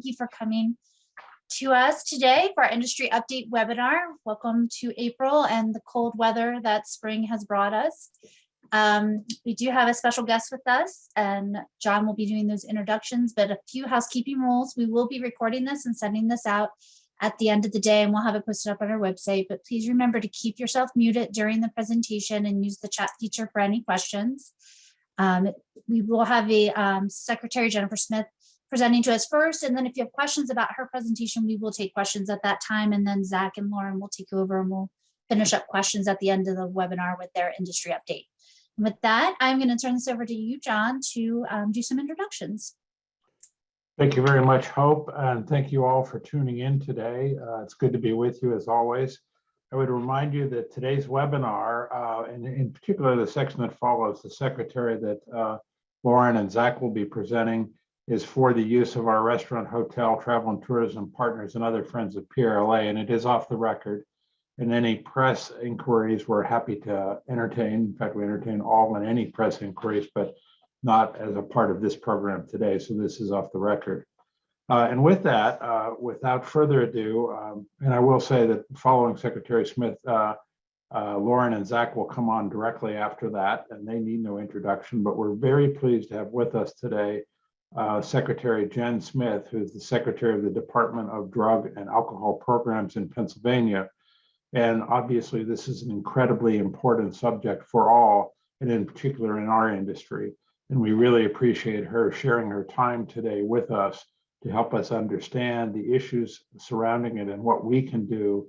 Thank you for coming to us today for our industry update webinar. Welcome to April and the cold weather that spring has brought us. We do have a special guest with us, and John will be doing those introductions, but a few housekeeping rules. We will be recording this and sending this out at the end of the day, and we'll have it posted up on our website, but please remember to keep yourself muted during the presentation and use the chat feature for any questions. We will have a Secretary Jennifer Smith presenting to us first, and then if you have questions about her presentation, we will take questions at that time, and then Zach and Lauren will take over and we'll finish up questions at the end of the webinar with their industry update. And with that, I'm going to turn this over to you, John, to do some introductions. Thank you very much, Hope, and thank you all for tuning in today. It's good to be with you as always. I would remind you that today's webinar, and in particular the section that follows, the secretary that Lauren and Zach will be presenting, is for the use of our restaurant, hotel, travel and tourism partners and other friends of PRLA, and it is off the record. And any press inquiries we're happy to entertain. In fact, we entertain all and any press inquiries, but not as a part of this program today. So this is off the record. And with that, without further ado, and I will say that following Secretary Smith, Lauren and Zach will come on directly after that, and they need no introduction, but we're very pleased to have with us today Secretary Jen Smith, who is the Secretary of the Department of Drug and Alcohol Programs in Pennsylvania. And obviously, this is an incredibly important subject for all, and in particular in our industry. And we really appreciate her sharing her time today with us to help us understand the issues surrounding it and what we can do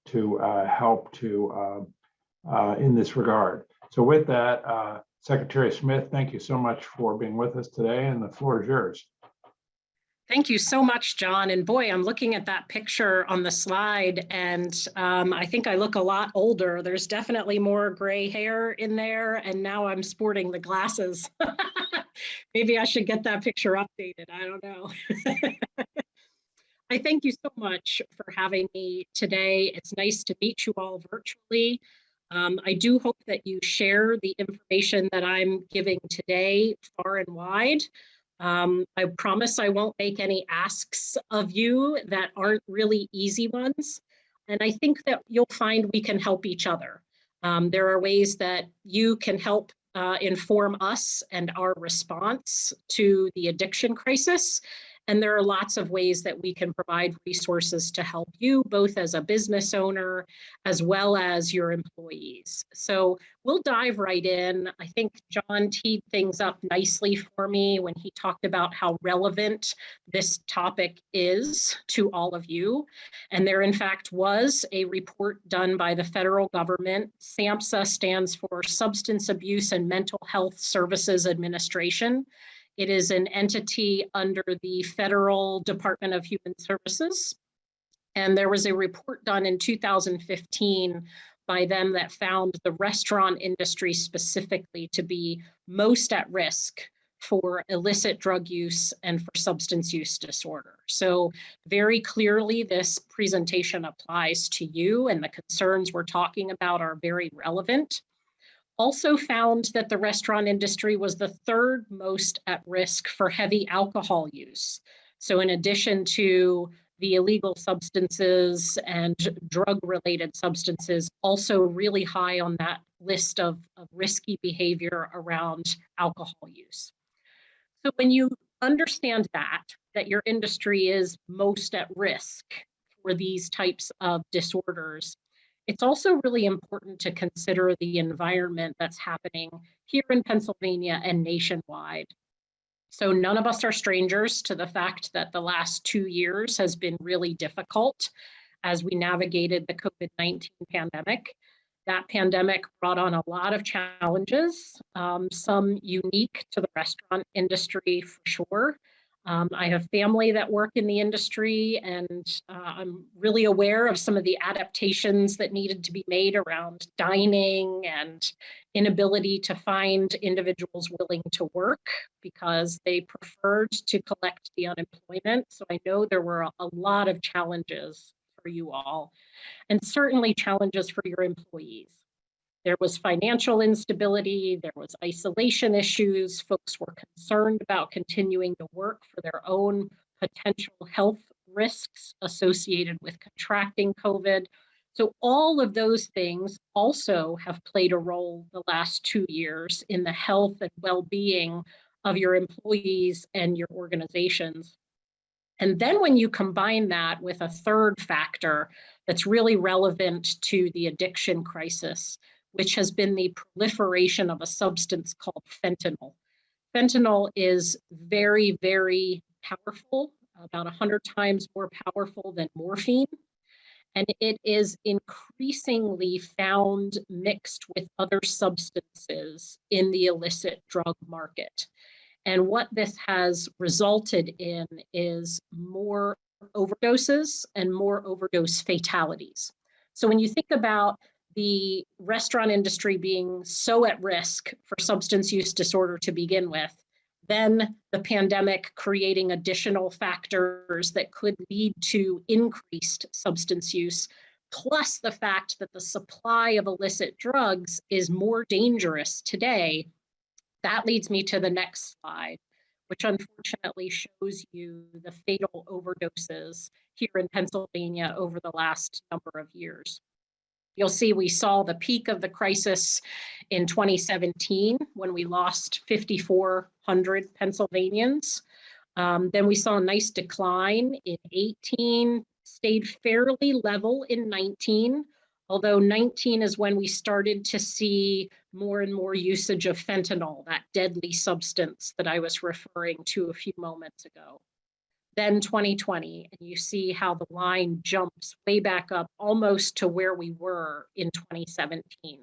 to help to in this regard. So with that, Secretary Smith, thank you so much for being with us today, and the floor is yours. Thank you so much, John. And boy, I'm looking at that picture on the slide, and I think I look a lot older. There's definitely more gray hair in there, and now I'm sporting the glasses. Maybe I should get that picture updated. I don't know. I thank you so much for having me today. It's nice to meet you all virtually. I do hope that you share the information that I'm giving today far and wide. I promise I won't make any asks of you that aren't really easy ones. And I think that you'll find we can help each other. There are ways that you can help inform us and our response to the addiction crisis. And there are lots of ways that we can provide resources to help you, both as a business owner, as well as your employees. So we'll dive right in. I think John teed things up nicely for me when he talked about how relevant this topic is to all of you. And there, in fact, was a report done by the federal government. SAMHSA stands for Substance Abuse and Mental Health Services Administration. It is an entity under the Federal Department of Human Services. And there was a report done in 2015 by them that found the restaurant industry specifically to be most at risk for illicit drug use and for substance use disorder. So very clearly, this presentation applies to you, and the concerns we're talking about are very relevant. Also found that the restaurant industry was the third most at risk for heavy alcohol use. So in addition to the illegal substances and drug-related substances, also really high on that list of risky behavior around alcohol use. So when you understand that your industry is most at risk for these types of disorders, it's also really important to consider the environment that's happening here in Pennsylvania and nationwide. So none of us are strangers to the fact that the last 2 years has been really difficult as we navigated the COVID-19 pandemic. That pandemic brought on a lot of challenges, some unique to the restaurant industry for sure. I have family that work in the industry, and I'm really aware of some of the adaptations that needed to be made around dining and inability to find individuals willing to work because they preferred to collect the unemployment. So I know there were a lot of challenges for you all, and certainly challenges for your employees. There was financial instability, there was isolation issues, folks were concerned about continuing to work for their own potential health risks associated with contracting COVID. So all of those things also have played a role the last 2 years in the health and well-being of your employees and your organizations. And then when you combine that with a third factor that's really relevant to the addiction crisis, which has been the proliferation of a substance called fentanyl. Fentanyl is very, very powerful, about 100 times more powerful than morphine. And it is increasingly found mixed with other substances in the illicit drug market. And what this has resulted in is more overdoses and more overdose fatalities. So when you think about the restaurant industry being so at risk for substance use disorder to begin with, then the pandemic creating additional factors that could lead to increased substance use, plus the fact that the supply of illicit drugs is more dangerous today. That leads me to the next slide, which unfortunately shows you the fatal overdoses here in Pennsylvania over the last number of years. You'll see we saw the peak of the crisis in 2017 when we lost 5,400 Pennsylvanians. Then we saw a nice decline in 18, stayed fairly level in 19, although 19 is when we started to see more and more usage of fentanyl, that deadly substance that I was referring to a few moments ago. Then 2020, and you see how the line jumps way back up almost to where we were in 2017.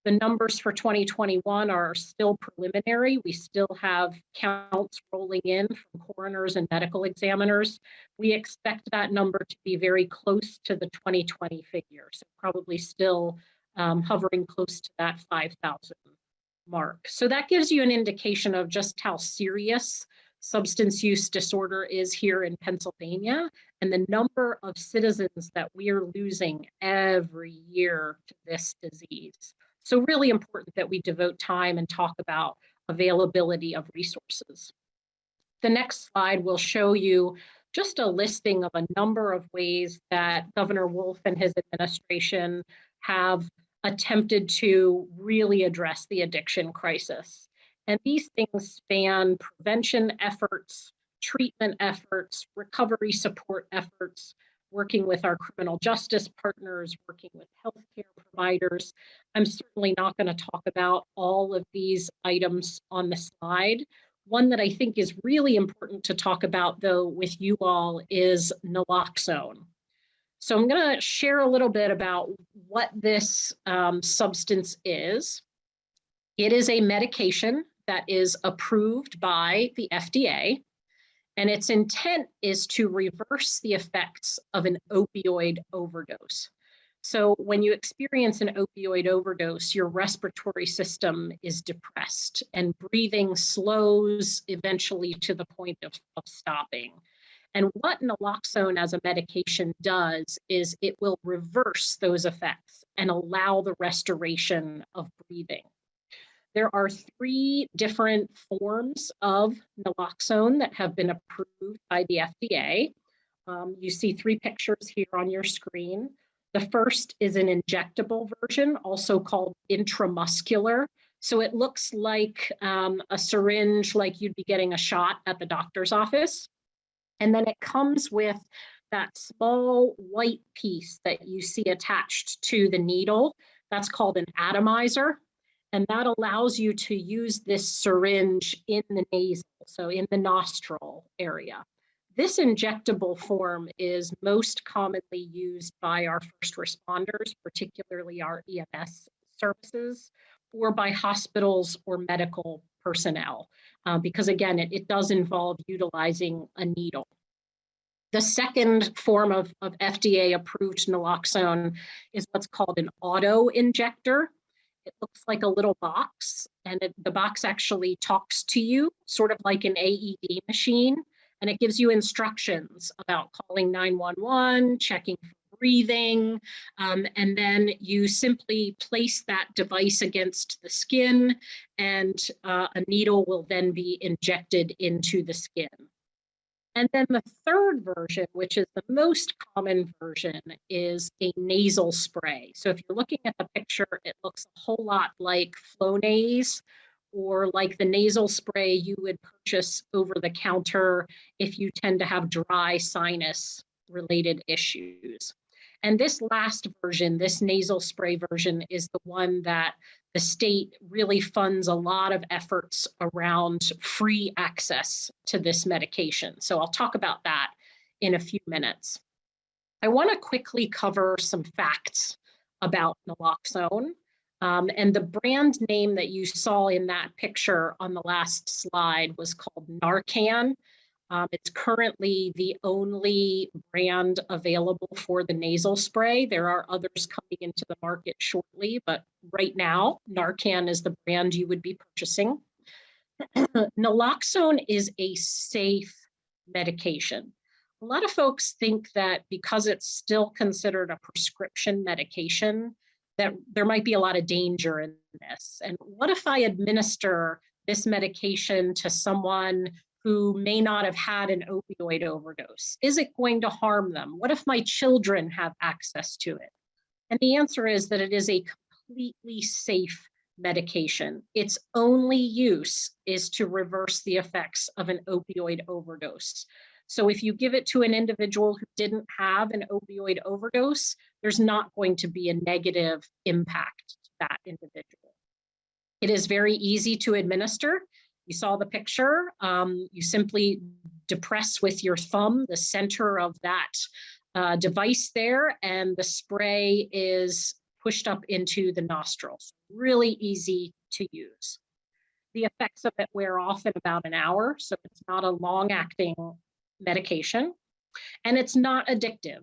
The numbers for 2021 are still preliminary. We still have counts rolling in from coroners and medical examiners. We expect that number to be very close to the 2020 figure, so probably still hovering close to that 5,000 mark. So that gives you an indication of just how serious substance use disorder is here in Pennsylvania and the number of citizens that we are losing every year to this disease. So really important that we devote time and talk about availability of resources. The next slide will show you just a listing of a number of ways that Governor Wolf and his administration have attempted to really address the addiction crisis. And these things span prevention efforts, treatment efforts, recovery support efforts, working with our criminal justice partners, working with healthcare providers. I'm certainly not going to talk about all of these items on the slide. One that I think is really important to talk about, though, with you all is Naloxone. So I'm going to share a little bit about what this substance is. It is a medication that is approved by the FDA, and its intent is to reverse the effects of an opioid overdose. So when you experience an opioid overdose, your respiratory system is depressed and breathing slows eventually to the point of stopping. And what naloxone as a medication does is it will reverse those effects and allow the restoration of breathing. There are 3 different forms of naloxone that have been approved by the FDA. You see 3 pictures here on your screen. The first is an injectable version, also called intramuscular. So it looks like a syringe, like you'd be getting a shot at the doctor's office. And then it comes with that small white piece that you see attached to the needle. That's called an atomizer. And that allows you to use this syringe in the nasal, so in the nostril area. This injectable form is most commonly used by our first responders, particularly our EMS services, or by hospitals or medical personnel, because again, it does involve utilizing a needle. The second form of FDA-approved naloxone is what's called an auto injector. It looks like a little box, and the box actually talks to you, sort of like an AED machine, and it gives you instructions about calling 911, checking for breathing, and then you simply place that device against the skin, and a needle will then be injected into the skin. And then the third version, which is the most common version, is a nasal spray. So if you're looking at the picture, it looks a whole lot like Flonase, or like the nasal spray you would purchase over the counter if you tend to have dry sinus related issues. And this last version, this nasal spray version, is the one that the state really funds a lot of efforts around free access to this medication. So I'll talk about that in a few minutes. I want to quickly cover some facts about naloxone. And the brand name that you saw in that picture on the last slide was called Narcan. It's currently the only brand available for the nasal spray. There are others coming into the market shortly, but right now, Narcan is the brand you would be purchasing. Naloxone is a safe medication. A lot of folks think that because it's still considered a prescription medication, that there might be a lot of danger in this. And what if I administer this medication to someone who may not have had an opioid overdose? Is it going to harm them? What if my children have access to it? And the answer is that it is a completely safe medication. Its only use is to reverse the effects of an opioid overdose. So if you give it to an individual who didn't have an opioid overdose, there's not going to be a negative impact to that individual. It is very easy to administer. You saw the picture. You simply depress with your thumb the center of that device there, and the spray is pushed up into the nostrils. Really easy to use. The effects of it wear off in about an hour, so it's not a long-acting medication, and it's not addictive.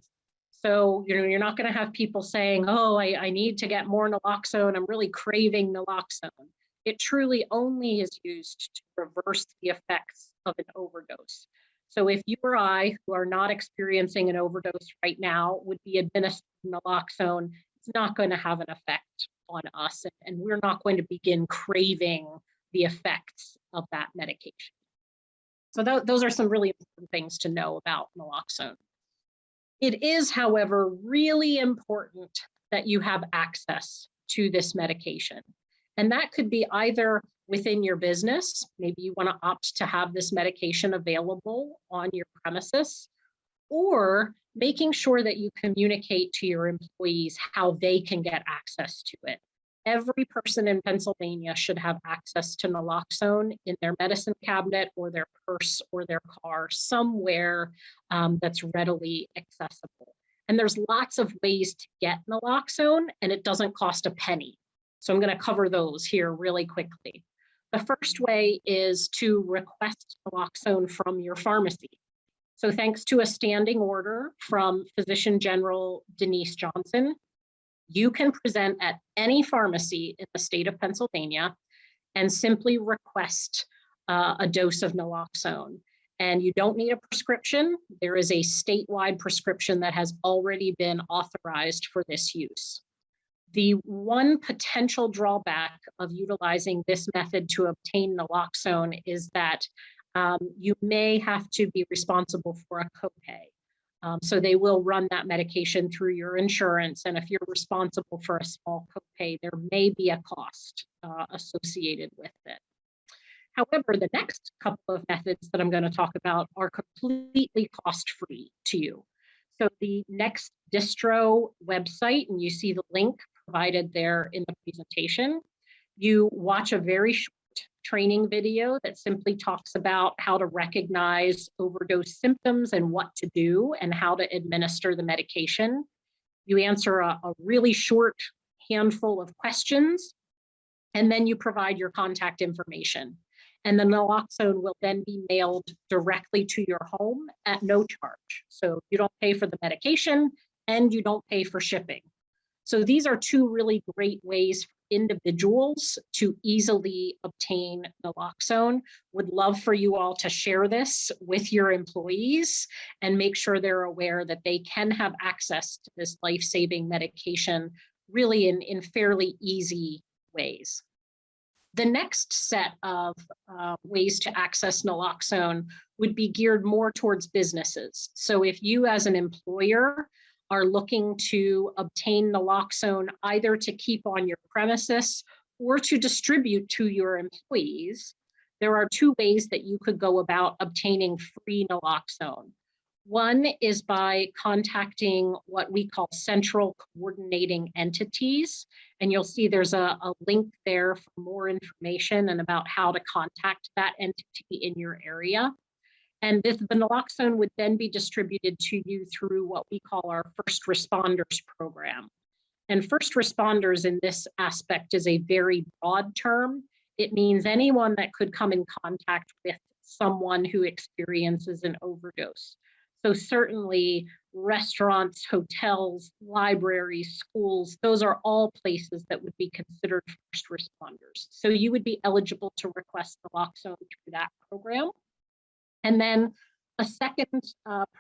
So you're not going to have people saying, oh, I need to get more naloxone. I'm really craving naloxone. It truly only is used to reverse the effects of an overdose. So if you or I, who are not experiencing an overdose right now, would be administered naloxone, it's not going to have an effect on us, and we're not going to begin craving the effects of that medication. So those are some really important things to know about naloxone. It is, however, really important that you have access to this medication. And that could be either within your business, maybe you want to opt to have this medication available on your premises, or making sure that you communicate to your employees how they can get access to it. Every person in Pennsylvania should have access to naloxone in their medicine cabinet or their purse or their car, somewhere that's readily accessible. And there's lots of ways to get naloxone, and it doesn't cost a penny. So I'm going to cover those here really quickly. The first way is to request naloxone from your pharmacy. So thanks to a standing order from Physician General Denise Johnson, you can present at any pharmacy in the state of Pennsylvania and simply request a dose of naloxone. And you don't need a prescription. There is a statewide prescription that has already been authorized for this use. The one potential drawback of utilizing this method to obtain naloxone is that you may have to be responsible for a copay. So they will run that medication through your insurance, and if you're responsible for a small copay, there may be a cost associated with it. However, the next couple of methods that I'm going to talk about are completely cost-free to you. So the Next Distro website, and you see the link provided there in the presentation. You watch a very short training video that simply talks about how to recognize overdose symptoms and what to do and how to administer the medication. You answer a really short handful of questions, and then you provide your contact information. And the naloxone will then be mailed directly to your home at no charge. So you don't pay for the medication and you don't pay for shipping. So these are two really great ways for individuals to easily obtain naloxone. Would love for you all to share this with your employees and make sure they're aware that they can have access to this life-saving medication really in fairly easy ways. The next set of ways to access naloxone would be geared more towards businesses. So if you as an employer are looking to obtain naloxone either to keep on your premises or to distribute to your employees, there are two ways that you could go about obtaining free naloxone. One is by contacting what we call central coordinating entities. And you'll see there's a link there for more information and about how to contact that entity in your area. And the naloxone would then be distributed to you through what we call our first responders program. And first responders in this aspect is a very broad term. It means anyone that could come in contact with someone who experiences an overdose. So certainly restaurants, hotels, libraries, schools, those are all places that would be considered first responders. So you would be eligible to request naloxone through that program. And then a second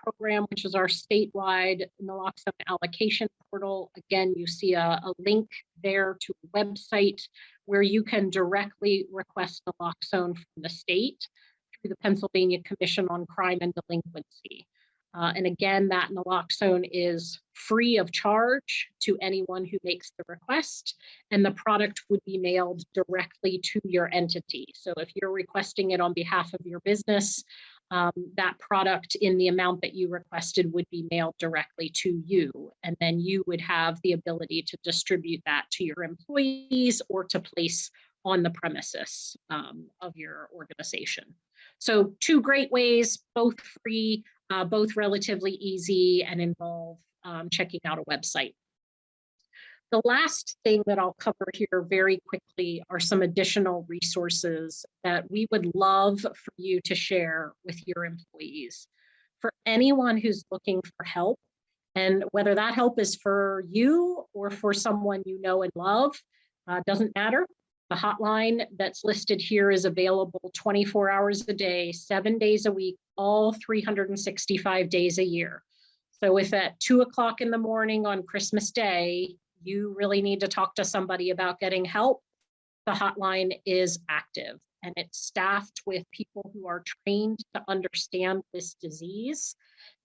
program, which is our statewide naloxone allocation portal. Again, you see a link there to a website where you can directly request naloxone from the state through the Pennsylvania Commission on Crime and Delinquency. And again, that naloxone is free of charge to anyone who makes the request, and the product would be mailed directly to your entity. So if you're requesting it on behalf of your business, that product in the amount that you requested would be mailed directly to you. And then you would have the ability to distribute that to your employees or to place on the premises of your organization. So two great ways, both free, both relatively easy, and involve checking out a website. The last thing that I'll cover here very quickly are some additional resources that we would love for you to share with your employees. For anyone who's looking for help, and whether that help is for you or for someone you know and love, doesn't matter. The hotline that's listed here is available 24 hours a day, 7 days a week, all 365 days a year. So if at 2 o'clock in the morning on Christmas Day, you really need to talk to somebody about getting help, the hotline is active and it's staffed with people who are trained to understand this disease.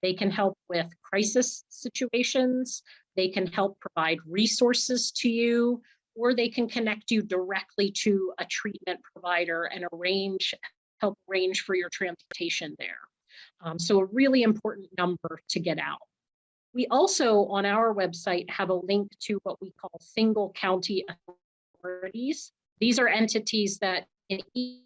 They can help with crisis situations. They can help provide resources to you, or they can connect you directly to a treatment provider and help arrange for your transportation there. So a really important number to get out. We also, on our website, have a link to what we call single county authorities. These are entities that in each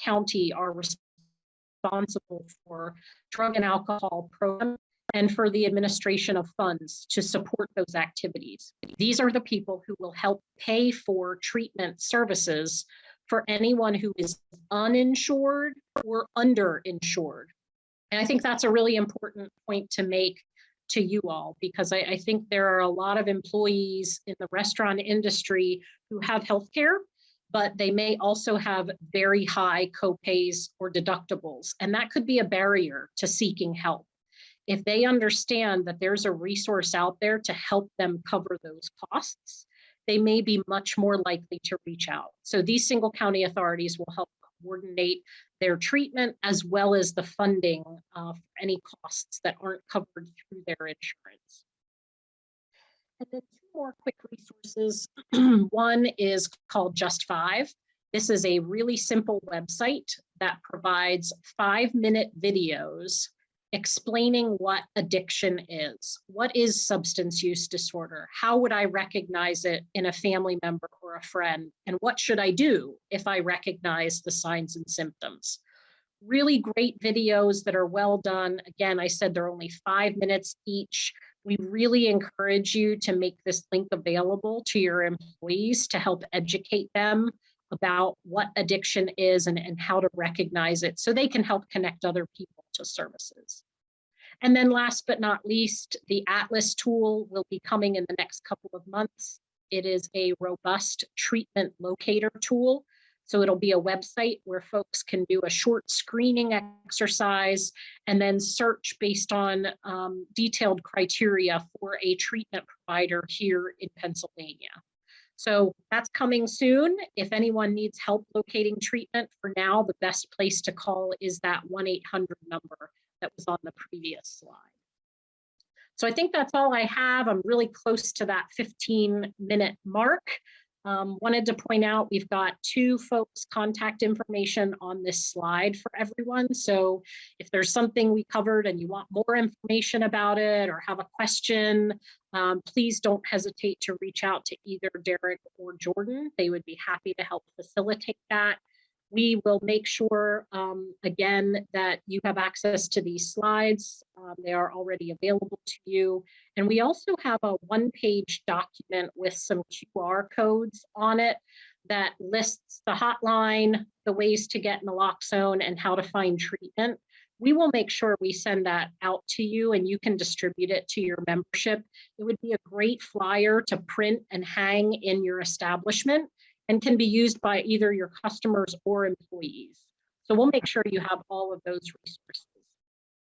county are responsible for drug and alcohol programs and for the administration of funds to support those activities. These are the people who will help pay for treatment services for anyone who is uninsured or underinsured. And I think that's a really important point to make to you all, because I think there are a lot of employees in the restaurant industry who have healthcare, but they may also have very high copays or deductibles, and that could be a barrier to seeking help. If they understand that there's a resource out there to help them cover those costs, they may be much more likely to reach out. So these single county authorities will help coordinate their treatment as well as the funding for any costs that aren't covered through their insurance. And then two more quick resources. One is called Just 5. This is a really simple website that provides 5-minute videos explaining what addiction is. What is substance use disorder? How would I recognize it in a family member or a friend? And what should I do if I recognize the signs and symptoms? Really great videos that are well done. Again, I said they're only 5 minutes each. We really encourage you to make this link available to your employees to help educate them about what addiction is and how to recognize it so they can help connect other people to services. And then last but not least, the Atlas tool will be coming in the next couple of months. It is a robust treatment locator tool. So it'll be a website where folks can do a short screening exercise and then search based on detailed criteria for a treatment provider here in Pennsylvania. So that's coming soon. If anyone needs help locating treatment, for now, the best place to call is that 1-800 number that was on the previous slide. So I think that's all I have. I'm really close to that 15-minute mark. Wanted to point out we've got 2 folks' contact information on this slide for everyone. So if there's something we covered and you want more information about it or have a question, please don't hesitate to reach out to either Derek or Jordan. They would be happy to help facilitate that. We will make sure, again, that you have access to these slides. They are already available to you. And we also have a 1-page document with some QR codes on it that lists the hotline, the ways to get naloxone, and how to find treatment. We will make sure we send that out to you and you can distribute it to your membership. It would be a great flyer to print and hang in your establishment, and can be used by either your customers or employees. So we'll make sure you have all of those resources.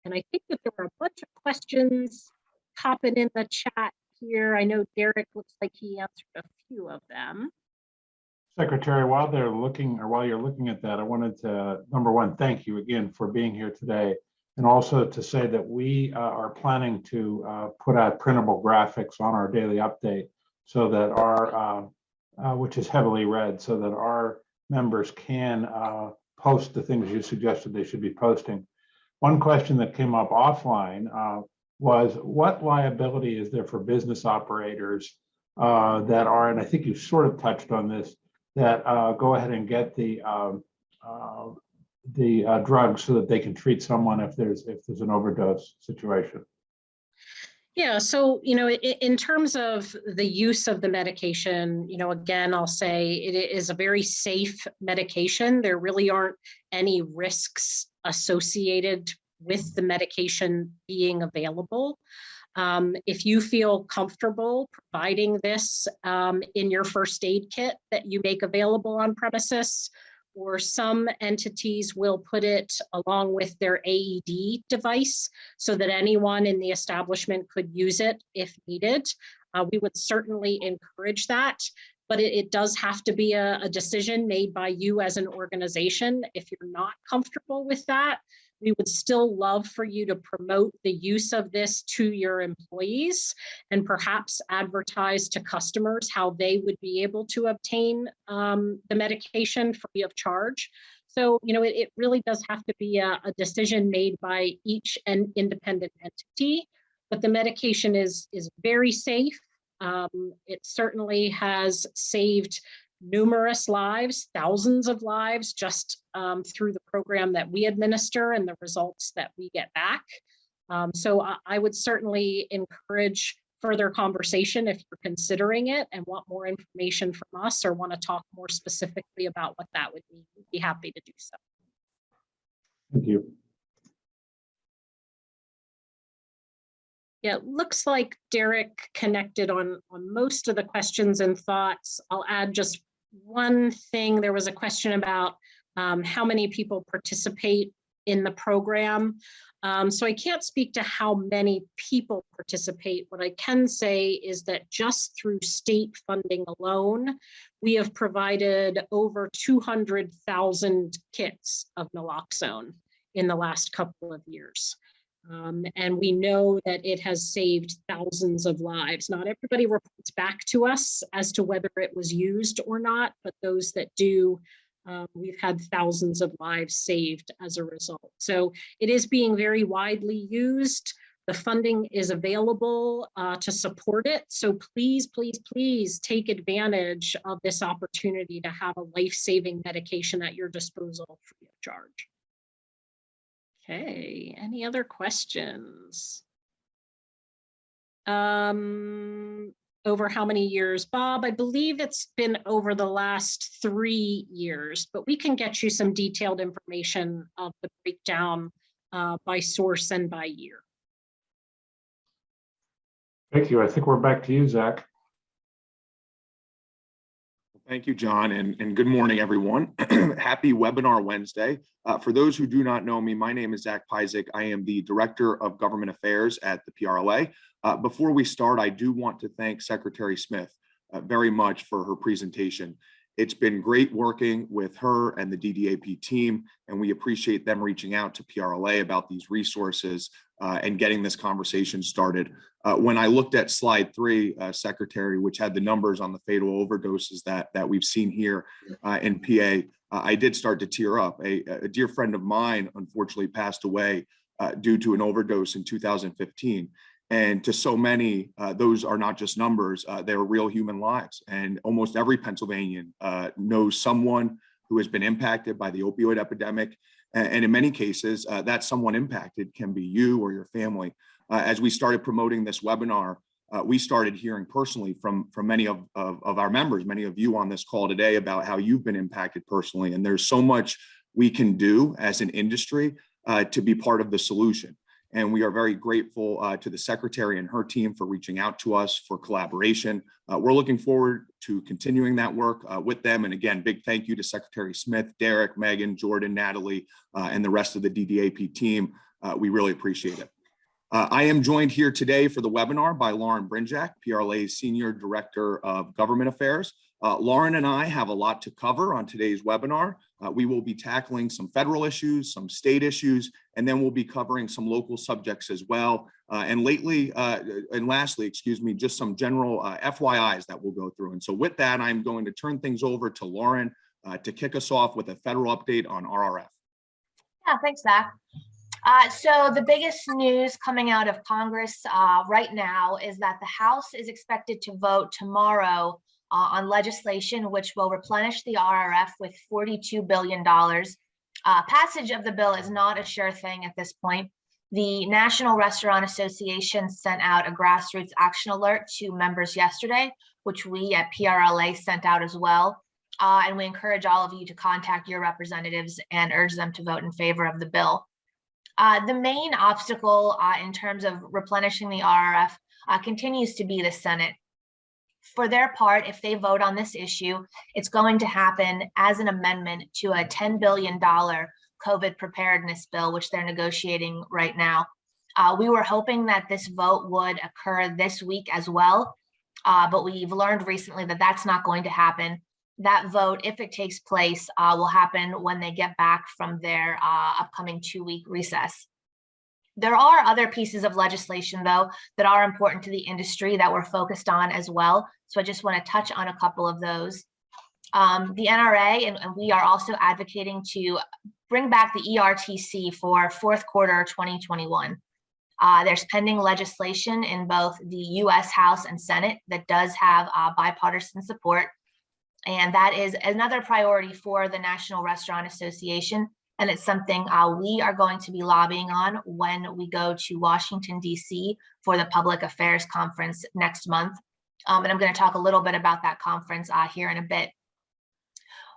And I think that there were a bunch of questions popping in the chat here. I know Derek looks like he answered a few of them. Secretary, while you're looking at that, I wanted to, number one, thank you again for being here today. And also to say that we are planning to put out printable graphics on our daily update so that our which is heavily read, so that our members can post the things you suggested they should be posting. One question that came up offline was, what liability is there for business operators that are, and I think you sort of touched on this, that go ahead and get the drugs so that they can treat someone if there's an overdose situation? Yeah, so, in terms of the use of the medication, again, I'll say it is a very safe medication. There really aren't any risks associated with the medication being available. If you feel comfortable providing this in your first aid kit that you make available on premises, or some entities will put it along with their AED device so that anyone in the establishment could use it if needed. We would certainly encourage that, but it does have to be a decision made by you as an organization. If you're not comfortable with that, we would still love for you to promote the use of this to your employees and perhaps advertise to customers how they would be able to obtain the medication free of charge. So, it really does have to be a decision made by each independent entity, but the medication is very safe. It certainly has saved numerous lives, thousands of lives, just through the program that we administer and the results that we get back. So I would certainly encourage further conversation if you're considering it and want more information from us or want to talk more specifically about what that would mean. We'd be happy to do so. Thank you. Yeah, it looks like Derek connected on most of the questions and thoughts. I'll add just one thing. There was a question about how many people participate in the program. So I can't speak to how many people participate. What I can say is that just through state funding alone, we have provided over 200,000 kits of naloxone in the last couple of years. And we know that it has saved thousands of lives. Not everybody reports back to us as to whether it was used or not, but those that do, we've had thousands of lives saved as a result. So it is being very widely used. The funding is available to support it. So please, please, please take advantage of this opportunity to have a life-saving medication at your disposal free of charge. Okay, any other questions? Over how many years? Bob, I believe it's been over the last 3 years, but we can get you some detailed information of the breakdown by source and by year. Thank you. I think we're back to you, Zach. Thank you, John, and good morning, everyone. Happy Webinar Wednesday. For those who do not know me, my name is Zak Pyzik. I am the Director of Government Affairs at the PRLA. Before we start, I do want to thank Secretary Smith very much for her presentation. It's been great working with her and the DDAP team, and we appreciate them reaching out to PRLA about these resources and getting this conversation started. When I looked at slide 3, Secretary, which had the numbers on the fatal overdoses that we've seen here in PA, I did start to tear up. A dear friend of mine unfortunately passed away due to an overdose in 2015. And to so many, those are not just numbers, they're real human lives. And almost every Pennsylvanian knows someone who has been impacted by the opioid epidemic. And in many cases, that someone impacted can be you or your family. As we started promoting this webinar, we started hearing personally from many of our members, many of you on this call today, about how you've been impacted personally. And there's so much we can do as an industry to be part of the solution. And we are very grateful to the Secretary and her team for reaching out to us for collaboration. We're looking forward to continuing that work with them. And again, big thank you to Secretary Smith, Derek, Megan, Jordan, Natalie, and the rest of the DDAP team. We really appreciate it. I am joined here today for the webinar by Lauren Brinjac, PRLA Senior Director of Government Affairs. Lauren and I have a lot to cover on today's webinar. We will be tackling some federal issues, some state issues, and then we'll be covering some local subjects as well. And lastly, just some general FYIs that we'll go through. And so with that, I'm going to turn things over to Lauren to kick us off with a federal update on RRF. Yeah, thanks, Zach. So the biggest news coming out of Congress right now is that the House is expected to vote tomorrow on legislation which will replenish the RRF with $42 billion. Passage of the bill is not a sure thing at this point. The National Restaurant Association sent out a grassroots action alert to members yesterday, which we at PRLA sent out as well. And we encourage all of you to contact your representatives and urge them to vote in favor of the bill. The main obstacle in terms of replenishing the RRF continues to be the Senate. For their part, if they vote on this issue, it's going to happen as an amendment to a $10 billion COVID preparedness bill, which they're negotiating right now. We were hoping that this vote would occur this week as well, but we've learned recently that that's not going to happen. That vote, if it takes place, will happen when they get back from their upcoming 2-week recess. There are other pieces of legislation, though, that are important to the industry that we're focused on as well. So I just want to touch on a couple of those. The NRA, and we are also advocating to bring back the ERTC for fourth quarter 2021. There's pending legislation in both the U.S. House and Senate that does have bipartisan support. And that is another priority for the National Restaurant Association. And it's something we are going to be lobbying on when we go to Washington, D.C. for the Public Affairs Conference next month. And I'm going to talk a little bit about that conference here in a bit.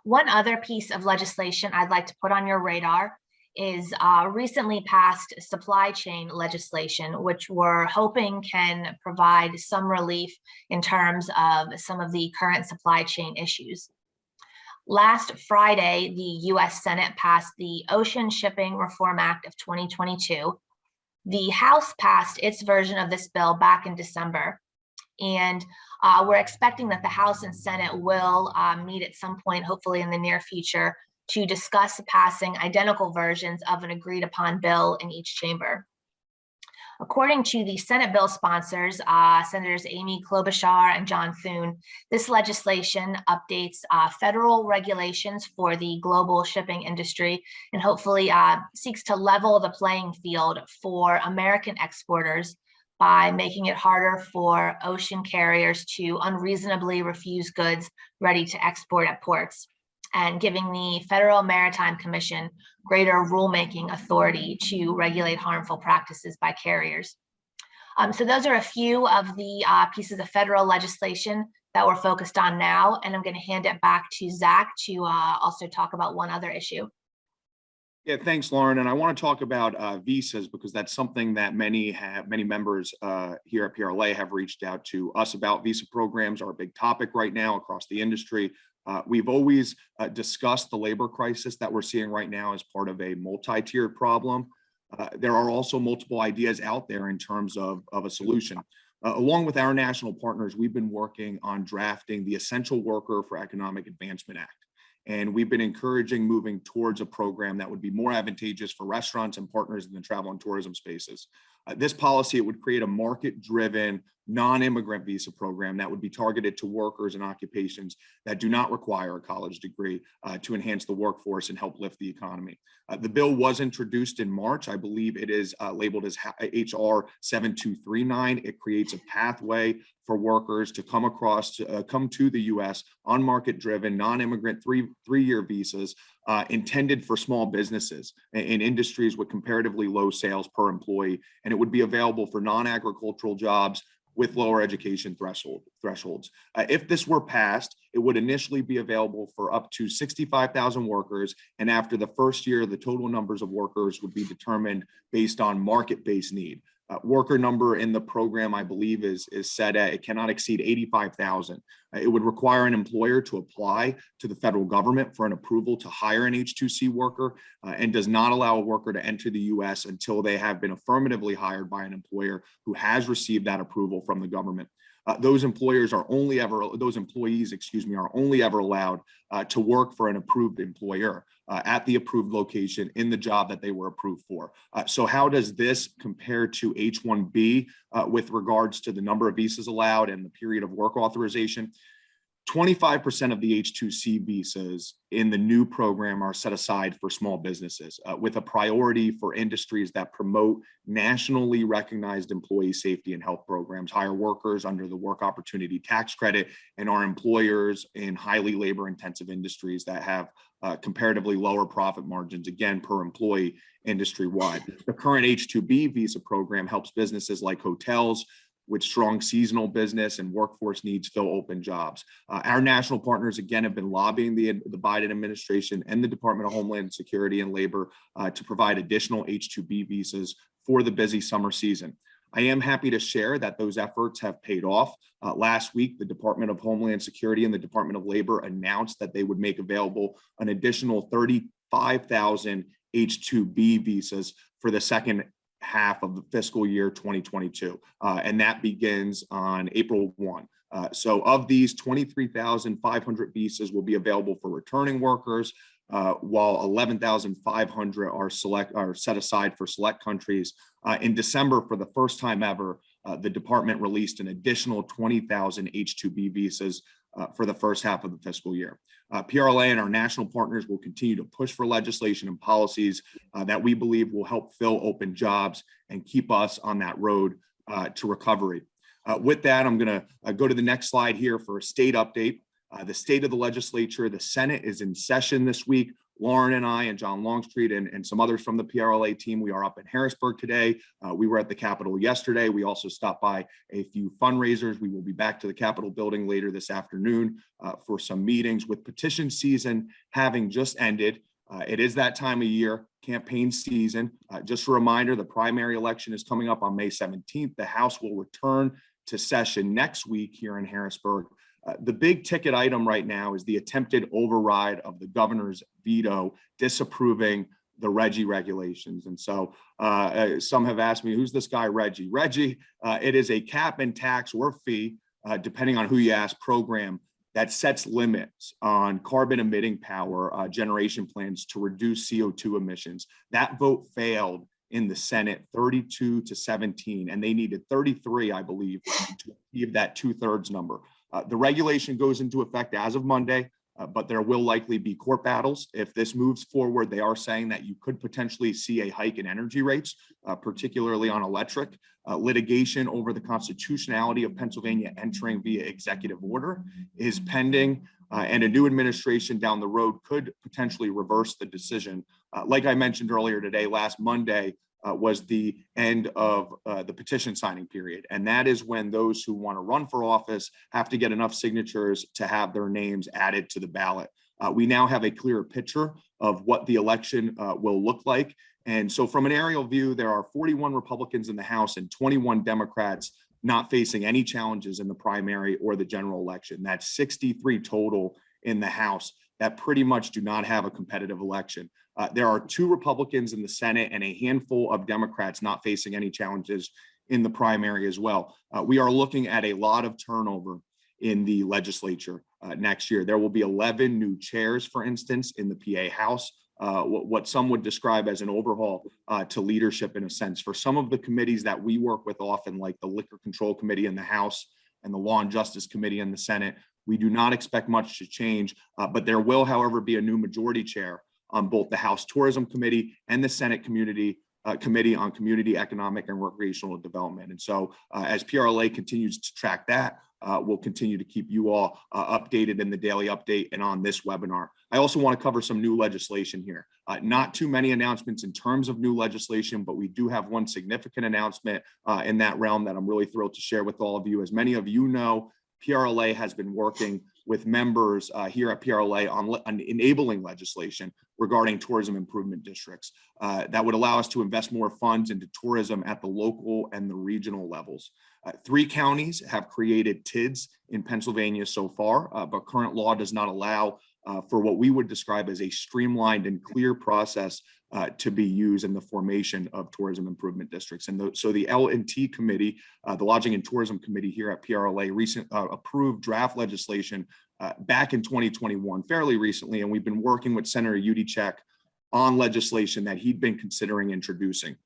One other piece of legislation I'd like to put on your radar is recently passed supply chain legislation, which we're hoping can provide some relief in terms of some of the current supply chain issues. Last Friday, the U.S. Senate passed the Ocean Shipping Reform Act of 2022. The House passed its version of this bill back in December. And we're expecting that the House and Senate will meet at some point, hopefully in the near future, to discuss passing identical versions of an agreed upon bill in each chamber. According to the Senate bill sponsors, Senators Amy Klobuchar and John Thune, this legislation updates federal regulations for the global shipping industry and hopefully seeks to level the playing field for American exporters by making it harder for ocean carriers to unreasonably refuse goods ready to export at ports, and giving the Federal Maritime Commission greater rulemaking authority to regulate harmful practices by carriers. So those are a few of the pieces of federal legislation that we're focused on now, and I'm going to hand it back to Zach to also talk about one other issue. Yeah, thanks, Lauren. And I want to talk about visas because that's something that many members here at PRLA have reached out to us about. Visa programs are a big topic right now across the industry. We've always discussed the labor crisis that we're seeing right now as part of a multi-tiered problem. There are also multiple ideas out there in terms of a solution. Along with our national partners, we've been working on drafting the Essential Worker for Economic Advancement Act. And we've been encouraging moving towards a program that would be more advantageous for restaurants and partners in the travel and tourism spaces. This policy, it would create a market-driven, non-immigrant visa program that would be targeted to workers and occupations that do not require a college degree to enhance the workforce and help lift the economy. The bill was introduced in March. I believe it is labeled as HR 7239. It creates a pathway for workers to come to the U.S. on market-driven, non-immigrant three-year visas intended for small businesses in industries with comparatively low sales per employee, and it would be available for non-agricultural jobs with lower education thresholds. If this were passed, it would initially be available for up to 65,000 workers, and after the first year, the total numbers of workers would be determined based on market-based need. Worker number in the program, I believe, is set at, it cannot exceed 85,000. It would require an employer to apply to the federal government for an approval to hire an H-2C worker and does not allow a worker to enter the U.S. until they have been affirmatively hired by an employer who has received that approval from the government. Those employees, are only ever allowed to work for an approved employer at the approved location in the job that they were approved for. So how does this compare to H-1B with regards to the number of visas allowed and the period of work authorization? 25% of the H-2C visas in the new program are set aside for small businesses with a priority for industries that promote nationally recognized employee safety and health programs, hire workers under the Work Opportunity Tax Credit, and are employers in highly labor-intensive industries that have comparatively lower profit margins, again, per employee industry-wide. The current H-2B visa program helps businesses like hotels with strong seasonal business and workforce needs fill open jobs. Our national partners, again, have been lobbying the Biden administration and the Department of Homeland Security and Labor to provide additional H-2B visas for the busy summer season. I am happy to share that those efforts have paid off. Last week, the Department of Homeland Security and the Department of Labor announced that they would make available an additional 35,000 H-2B visas for the second half of the fiscal year 2022, and that begins on April 1. So of these, 23,500 visas will be available for returning workers, while 11,500 are set aside for select countries. In December, for the first time ever, the department released an additional 20,000 H-2B visas for the first half of the fiscal year. PRLA and our national partners will continue to push for legislation and policies that we believe will help fill open jobs and keep us on that road to recovery. With that, I'm going to go to the next slide here for a state update. The state of the legislature, the Senate is in session this week. Lauren and I and John Longstreet and some others from the PRLA team, we are up in Harrisburg today. We were at the Capitol yesterday. We also stopped by a few fundraisers. We will be back to the Capitol building later this afternoon for some meetings. With petition season having just ended, it is that time of year, campaign season. Just a reminder, the primary election is coming up on May 17th. The House will return to session next week here in Harrisburg. The big ticket item right now is the attempted override of the governor's veto disapproving the RGGI regulations. And so some have asked me, who's this guy, RGGI? RGGI, it is a cap and tax or fee, depending on who you ask, program that sets limits on carbon emitting power generation plans to reduce CO2 emissions. That vote failed in the Senate 32-17, and they needed 33, I believe, to achieve that 2/3 number. The regulation goes into effect as of Monday, but there will likely be court battles. If this moves forward, they are saying that you could potentially see a hike in energy rates, particularly on electric. Litigation over the constitutionality of Pennsylvania entering via executive order is pending, and a new administration down the road could potentially reverse the decision. Like I mentioned earlier today, last Monday, was the end of the petition signing period. And that is when those who want to run for office have to get enough signatures to have their names added to the ballot. We now have a clearer picture of what the election will look like. And so from an aerial view, there are 41 Republicans in the House and 21 Democrats not facing any challenges in the primary or the general election. That's 63 total in the House that pretty much do not have a competitive election. There are 2 Republicans in the Senate and a handful of Democrats not facing any challenges in the primary as well. We are looking at a lot of turnover in the legislature next year. There will be 11 new chairs, for instance, in the PA House. What some would describe as an overhaul to leadership in a sense. For some of the committees that we work with often, like the Liquor Control Committee in the House and the Law and Justice Committee in the Senate, we do not expect much to change, but there will, however, be a new majority chair on both the House Tourism Committee and the Senate Committee on Community, Economic, and Recreational Development. And so as PRLA continues to track that, we'll continue to keep you all updated in the daily update and on this webinar. I also want to cover some new legislation here. Not too many announcements in terms of new legislation, but we do have one significant announcement in that realm that I'm really thrilled to share with all of you. As many of you know, PRLA has been working with members here at PRLA on enabling legislation regarding tourism improvement districts that would allow us to invest more funds into tourism at the local and the regional levels. 3 counties have created TIDs in Pennsylvania so far, but current law does not allow for what we would describe as a streamlined and clear process to be used in the formation of tourism improvement districts. And so the L&T committee, the Lodging and Tourism Committee here at PRLA approved draft legislation back in 2021, fairly recently, and we've been working with Senator Udicek on legislation that he'd been considering introducing.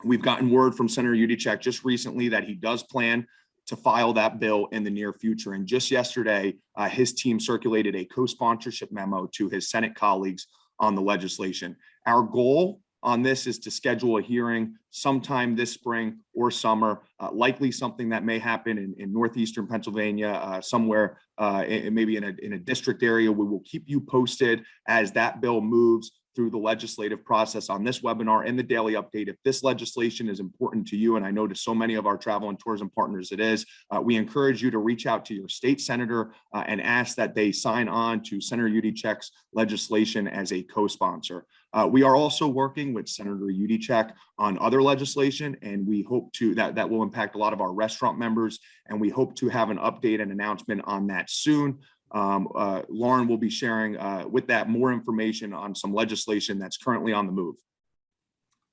We've gotten word from Senator Udicek just recently that he does plan to file that bill in the near future. And just yesterday, his team circulated a co-sponsorship memo to his Senate colleagues on the legislation. Our goal on this is to schedule a hearing sometime this spring or summer, likely something that may happen in northeastern Pennsylvania, somewhere maybe in a district area. We will keep you posted as that bill moves through the legislative process on this webinar and the daily update. If this legislation is important to you, and I know to so many of our travel and tourism partners it is, we encourage you to reach out to your state senator and ask that they sign on to Senator Udicek's legislation as a co-sponsor. We are also working with Senator Udicek on other legislation, and we hope to that will impact a lot of our restaurant members, and we hope to have an update and announcement on that soon. Lauren will be sharing with that more information on some legislation that's currently on the move.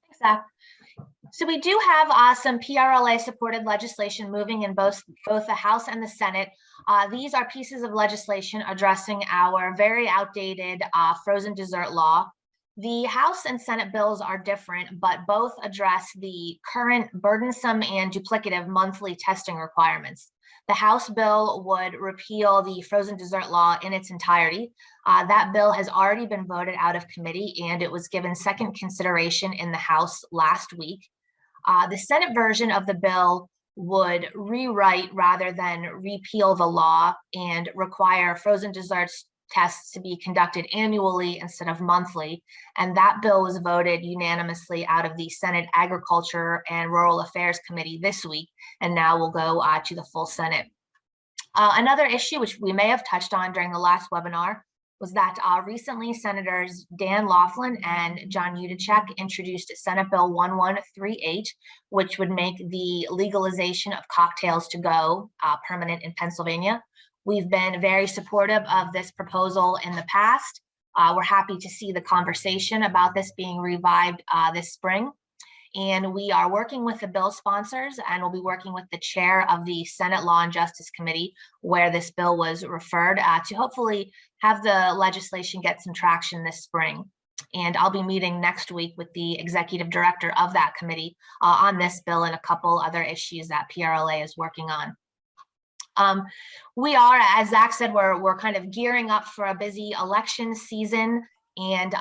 Thanks, Zach. So we do have some PRLA supported legislation moving in both the House and the Senate. These are pieces of legislation addressing our very outdated frozen dessert law. The House and Senate bills are different, but both address the current burdensome and duplicative monthly testing requirements. The House bill would repeal the frozen dessert law in its entirety. That bill has already been voted out of committee, and it was given second consideration in the House last week. The Senate version of the bill would rewrite rather than repeal the law and require frozen desserts tests to be conducted annually instead of monthly. And that bill was voted unanimously out of the Senate Agriculture and Rural Affairs Committee this week, and now will go to the full Senate. Another issue which we may have touched on during the last webinar was that recently Senators Dan Laughlin and John Udicek introduced Senate Bill 1138, which would make the legalization of cocktails to go permanent in Pennsylvania. We've been very supportive of this proposal in the past. We're happy to see the conversation about this being revived this spring. And we are working with the bill sponsors, and we'll be working with the chair of the Senate Law and Justice Committee, where this bill was referred to hopefully have the legislation get some traction this spring. And I'll be meeting next week with the executive director of that committee on this bill and a couple other issues that PRLA is working on. We are, as Zach said, we're kind of gearing up for a busy election season, and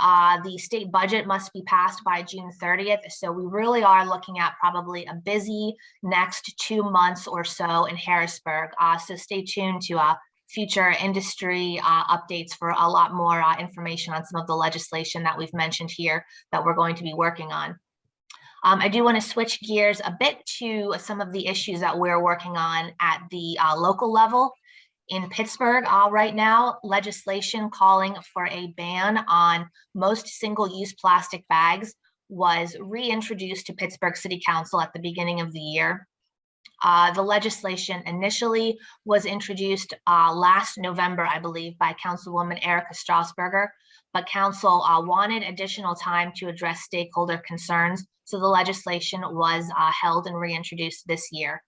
the state budget must be passed by June 30th. So we really are looking at probably a busy next 2 months or so in Harrisburg. So stay tuned to future industry updates for a lot more information on some of the legislation that we've mentioned here that we're going to be working on. I do want to switch gears a bit to some of the issues that we're working on at the local level. In Pittsburgh right now, legislation calling for a ban on most single-use plastic bags was reintroduced to Pittsburgh City Council at the beginning of the year. The legislation initially was introduced last November, I believe, by Councilwoman Erica Strasburger, but council wanted additional time to address stakeholder concerns, so the legislation was held and reintroduced this year.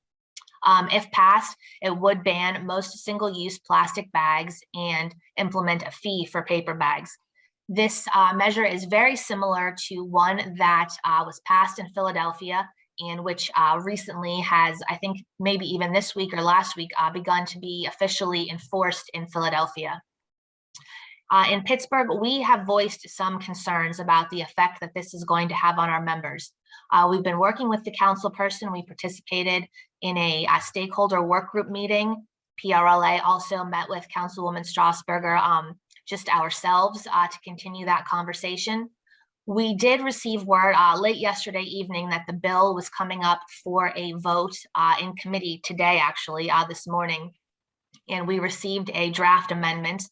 If passed, it would ban most single-use plastic bags and implement a fee for paper bags. This measure is very similar to one that was passed in Philadelphia, and which recently has, I think maybe even this week or last week, begun to be officially enforced in Philadelphia. In Pittsburgh, we have voiced some concerns about the effect that this is going to have on our members. We've been working with the council person. We participated in a stakeholder work group meeting. PRLA also met with Councilwoman Strasburger, just ourselves, to continue that conversation. We did receive word late yesterday evening that the bill was coming up for a vote in committee today, actually, this morning, and we received a draft amendment.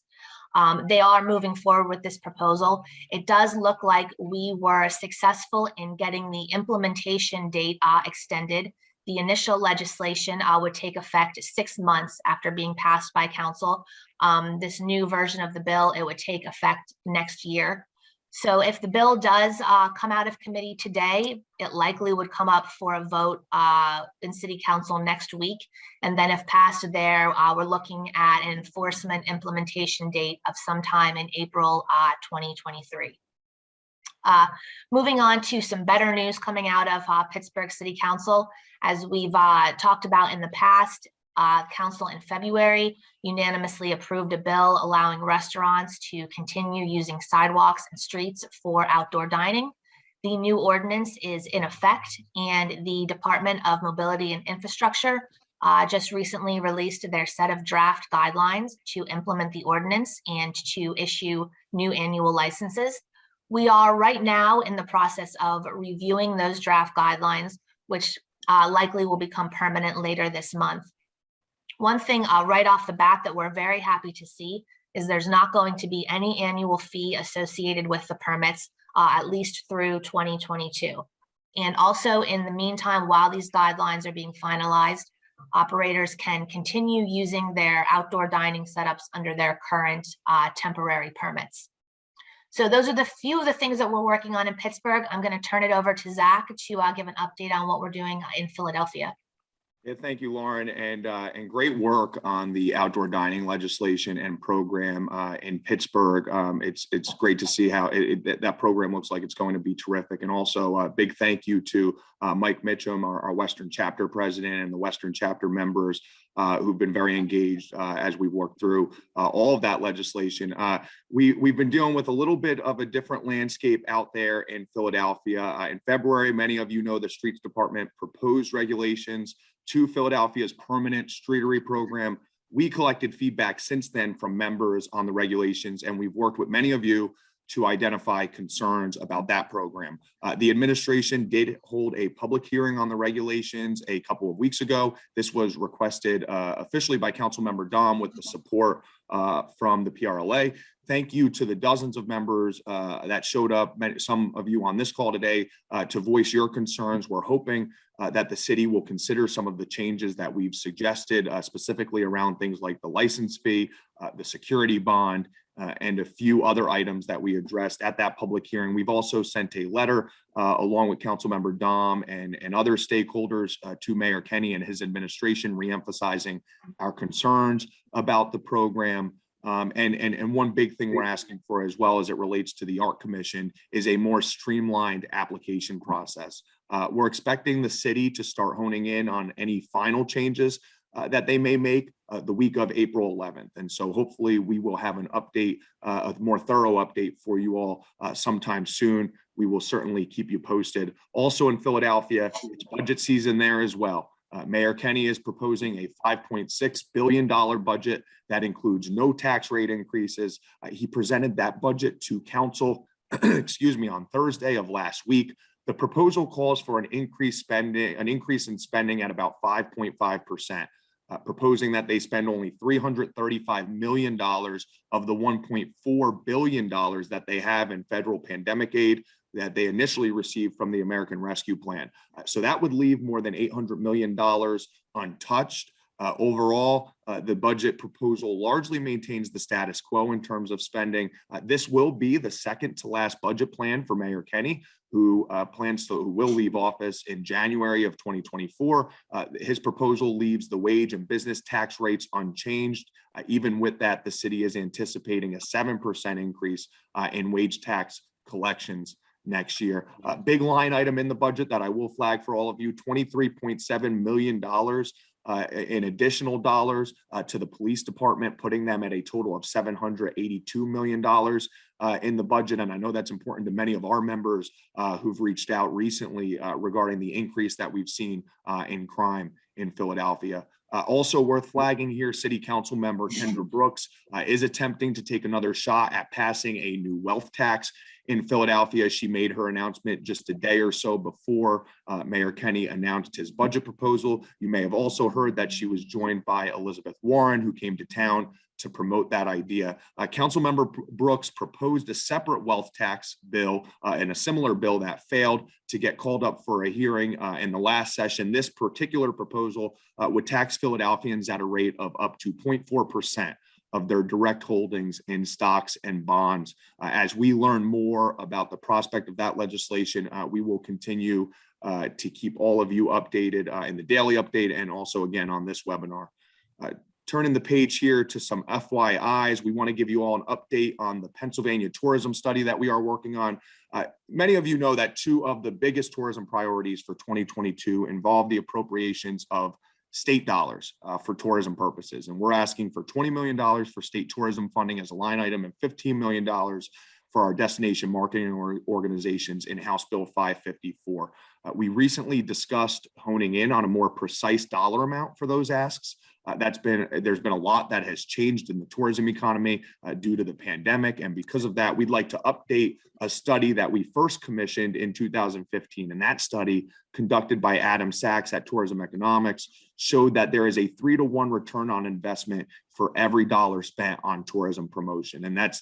They are moving forward with this proposal. It does look like we were successful in getting the implementation date extended. The initial legislation would take effect 6 months after being passed by council. This new version of the bill, it would take effect next year. So if the bill does come out of committee today, it likely would come up for a vote in city council next week. And then if passed there, we're looking at an enforcement implementation date of sometime in April 2023. Moving on to some better news coming out of Pittsburgh City Council. As we've talked about in the past, council in February unanimously approved a bill allowing restaurants to continue using sidewalks and streets for outdoor dining. The new ordinance is in effect, and the Department of Mobility and Infrastructure just recently released their set of draft guidelines to implement the ordinance and to issue new annual licenses. We are right now in the process of reviewing those draft guidelines, which likely will become permanent later this month. One thing right off the bat that we're very happy to see is there's not going to be any annual fee associated with the permits, at least through 2022. And also in the meantime, while these guidelines are being finalized, operators can continue using their outdoor dining setups under their current temporary permits. So those are the few of the things that we're working on in Pittsburgh. I'm going to turn it over to Zach to give an update on what we're doing in Philadelphia. Yeah, thank you, Lauren, and great work on the outdoor dining legislation and program in Pittsburgh. It's great to see how that program looks like it's going to be terrific. And also a big thank you to Mike Mitchum, our Western Chapter president, and the Western Chapter members who've been very engaged as we work through all of that legislation. We've been dealing with a little bit of a different landscape out there in Philadelphia. In February, many of you know the Streets Department proposed regulations to Philadelphia's permanent streetery program. We collected feedback since then from members on the regulations, and we've worked with many of you to identify concerns about that program. The administration did hold a public hearing on the regulations a couple of weeks ago. This was requested officially by Councilmember Dom with the support from the PRLA. Thank you to the dozens of members that showed up, some of you on this call today, to voice your concerns. We're hoping that the city will consider some of the changes that we've suggested, specifically around things like the license fee, the security bond, and a few other items that we addressed at that public hearing. We've also sent a letter along with Councilmember Dom and other stakeholders to Mayor Kenny and his administration, reemphasizing our concerns about the program. And one big thing we're asking for, as well as it relates to the Art Commission, is a more streamlined application process. We're expecting the city to start honing in on any final changes that they may make the week of April 11th. And so hopefully we will have an update, a more thorough update for you all sometime soon. We will certainly keep you posted. Also in Philadelphia, it's budget season there as well. Mayor Kenny is proposing a $5.6 billion budget that includes no tax rate increases. He presented that budget to council, excuse me, on Thursday of last week. The proposal calls for an increase in spending at about 5.5%, proposing that they spend only $335 million of the $1.4 billion that they have in federal pandemic aid that they initially received from the American Rescue Plan. So that would leave more than $800 million untouched. Overall, the budget proposal largely maintains the status quo in terms of spending. This will be the second to last budget plan for Mayor Kenny, who will leave office in January of 2024. His proposal leaves the wage and business tax rates unchanged. Even with that, the city is anticipating a 7% increase in wage tax collections next year. A big line item in the budget that I will flag for all of you, $23.7 million in additional dollars to the police department, putting them at a total of $782 million in the budget. And I know that's important to many of our members who've reached out recently regarding the increase that we've seen in crime in Philadelphia. Also worth flagging here, City Council member Kendra Brooks is attempting to take another shot at passing a new wealth tax in Philadelphia. She made her announcement just a day or so before Mayor Kenny announced his budget proposal. You may have also heard that she was joined by Elizabeth Warren, who came to town to promote that idea. Councilmember Brooks proposed a separate wealth tax bill and a similar bill that failed to get called up for a hearing in the last session. This particular proposal would tax Philadelphians at a rate of up to 0.4% of their direct holdings in stocks and bonds. As we learn more about the prospect of that legislation, we will continue to keep all of you updated in the daily update and also again on this webinar. Turning the page here to some FYIs, we want to give you all an update on the Pennsylvania tourism study that we are working on. Many of you know that two of the biggest tourism priorities for 2022 involve the appropriations of state dollars for tourism purposes. And we're asking for $20 million for state tourism funding as a line item and $15 million for our destination marketing organizations in House Bill 554. We recently discussed honing in on a more precise dollar amount for those asks. There's been a lot that has changed in the tourism economy due to the pandemic. And because of that, we'd like to update a study that we first commissioned in 2015. And that study, conducted by Adam Sachs at Tourism Economics, showed that there is a 3-to-1 return on investment for every dollar spent on tourism promotion. And that's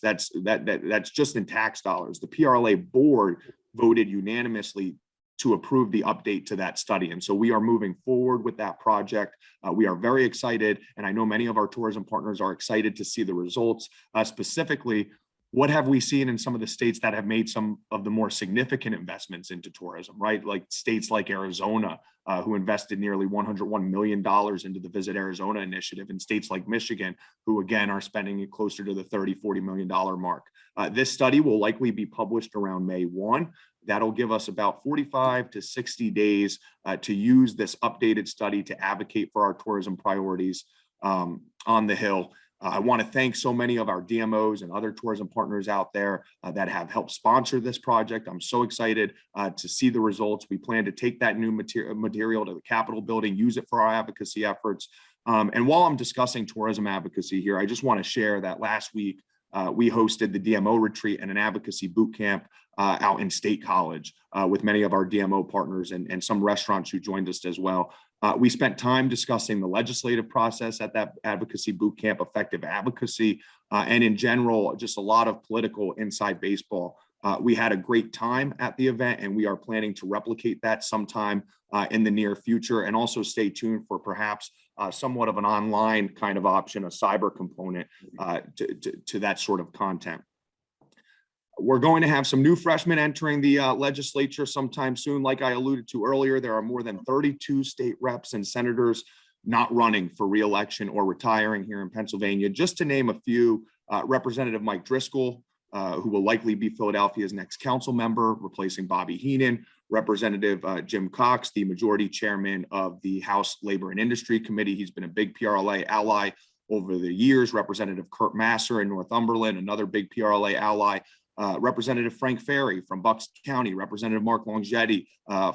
just in tax dollars. The PRLA board voted unanimously to approve the update to that study. And so we are moving forward with that project. We are very excited. And I know many of our tourism partners are excited to see the results. Specifically, what have we seen in some of the states that have made some of the more significant investments into tourism, right? Like states like Arizona, who invested nearly $101 million into the Visit Arizona initiative, and states like Michigan, who again are spending closer to the $30-40 million mark. This study will likely be published around May 1. That'll give us about 45 to 60 days to use this updated study to advocate for our tourism priorities on the Hill. I want to thank so many of our DMOs and other tourism partners out there that have helped sponsor this project. I'm so excited to see the results. We plan to take that new material to the Capitol building, use it for our advocacy efforts. And while I'm discussing tourism advocacy here, I just want to share that last week we hosted the DMO retreat and an advocacy boot camp out in State College with many of our DMO partners and some restaurants who joined us as well. We spent time discussing the legislative process at that advocacy boot camp, effective advocacy, and in general, just a lot of political inside baseball. We had a great time at the event, and we are planning to replicate that sometime in the near future, and also stay tuned for perhaps somewhat of an online kind of option, a cyber component to that sort of content. We're going to have some new freshmen entering the legislature sometime soon. Like I alluded to earlier, there are more than 32 state reps and senators not running for re-election or retiring here in Pennsylvania. Just to name a few, Representative Mike Driscoll, who will likely be Philadelphia's next council member, replacing Bobby Heenan. Representative Jim Cox, the majority chairman of the House Labor and Industry Committee. He's been a big PRLA ally over the years. Representative Kurt Masser in Northumberland, another big PRLA ally. Representative Frank Ferry from Bucks County, Representative Mark Longgetti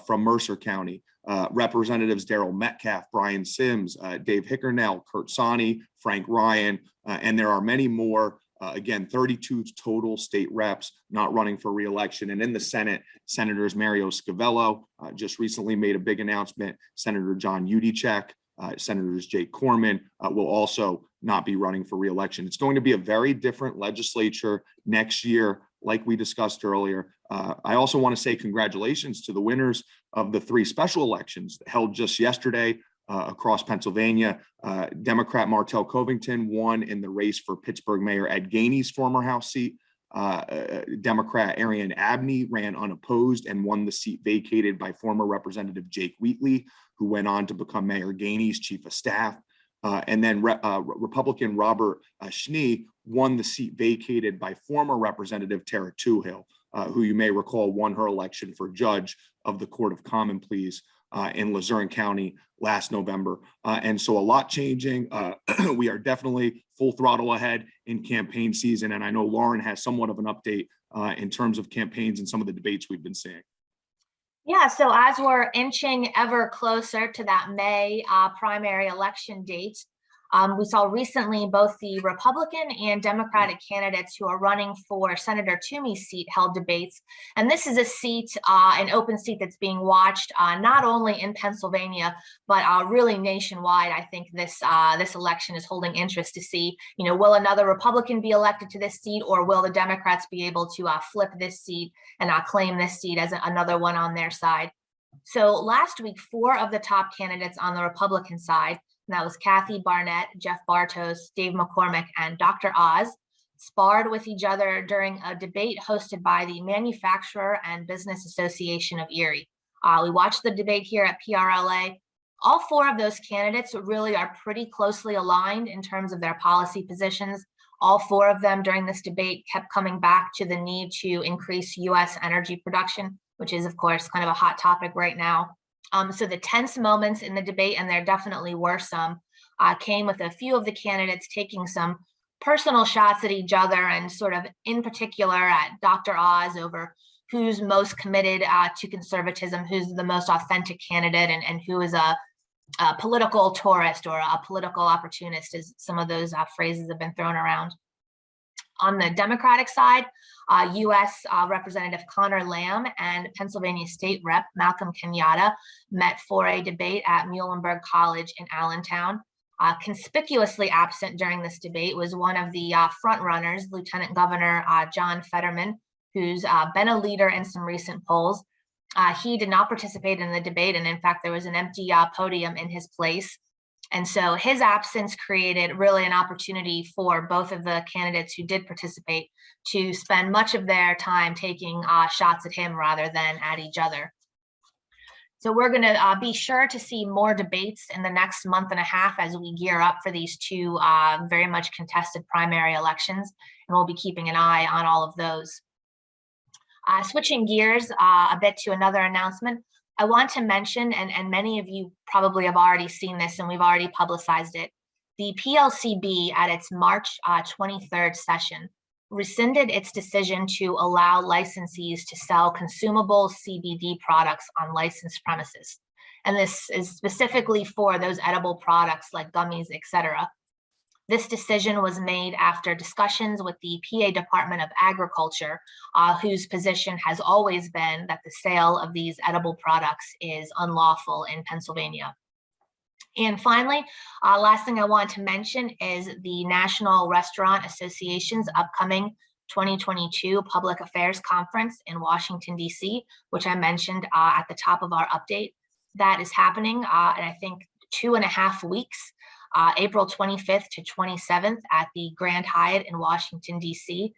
from Mercer County, Representatives Daryl Metcalf, Brian Sims, Dave Hickernell, Kurt Sani, Frank Ryan, and there are many more. Again, 32 total state reps not running for re-election. And in the Senate, Senators Mario Scavello just recently made a big announcement. Senator John Udicek, Senators Jake Corman will also not be running for re-election. It's going to be a very different legislature next year, like we discussed earlier. I also want to say congratulations to the winners of the 3 special elections held just yesterday. across Pennsylvania. Democrat Martell Covington won in the race for Pittsburgh Mayor Ed Gainey's former House seat. Democrat Arian Abney ran unopposed and won the seat vacated by former Representative Jake Wheatley, who went on to become Mayor Gainey's chief of staff. And then Republican Robert Schnee won the seat vacated by former Representative Tara Toohill, who you may recall won her election for judge of the Court of Common Pleas in Luzerne County last November. And so a lot changing. We are definitely full throttle ahead in campaign season. And I know Lauren has somewhat of an update in terms of campaigns and some of the debates we've been seeing. Yeah, so as we're inching ever closer to that May primary election date, we saw recently both the Republican and Democratic candidates who are running for Senator Toomey's seat held debates. And this is a seat, an open seat that's being watched not only in Pennsylvania, but really nationwide. I think this election is holding interest to see, will another Republican be elected to this seat, or will the Democrats be able to flip this seat and claim this seat as another one on their side? So last week, 4 of the top candidates on the Republican side, and that was Kathy Barnett, Jeff Bartos, Dave McCormick, and Dr. Oz, sparred with each other during a debate hosted by the Manufacturer and Business Association of Erie. We watched the debate here at PRLA. All 4 of those candidates really are pretty closely aligned in terms of their policy positions. All 4 of them during this debate kept coming back to the need to increase U.S. energy production, which is, of course, kind of a hot topic right now. So the tense moments in the debate, and there definitely were some, came with a few of the candidates taking some personal shots at each other, and sort of in particular at Dr. Oz over who's most committed to conservatism, who's the most authentic candidate, and who is a political tourist or a political opportunist, as some of those phrases have been thrown around. On the Democratic side, U.S. Representative Connor Lamb and Pennsylvania State Rep Malcolm Kenyatta met for a debate at Muhlenberg College in Allentown. Conspicuously absent during this debate was one of the frontrunners, Lieutenant Governor John Fetterman, who's been a leader in some recent polls. He did not participate in the debate, and in fact, there was an empty podium in his place. And so his absence created really an opportunity for both of the candidates who did participate to spend much of their time taking shots at him rather than at each other. So we're going to be sure to see more debates in the next month and a half as we gear up for these 2 very much contested primary elections, and we'll be keeping an eye on all of those. Switching gears a bit to another announcement, I want to mention, and many of you probably have already seen this and we've already publicized it, the PLCB at its March 23rd session rescinded its decision to allow licensees to sell consumable CBD products on licensed premises. And this is specifically for those edible products like gummies, etc. This decision was made after discussions with the PA Department of Agriculture, whose position has always been that the sale of these edible products is unlawful in Pennsylvania. And finally, last thing I want to mention is the National Restaurant Association's upcoming 2022 Public Affairs Conference in Washington, D.C., which I mentioned at the top of our update. That is happening in, I think, 2.5 weeks. April 25th to 27th at the Grand Hyatt in Washington, D.C.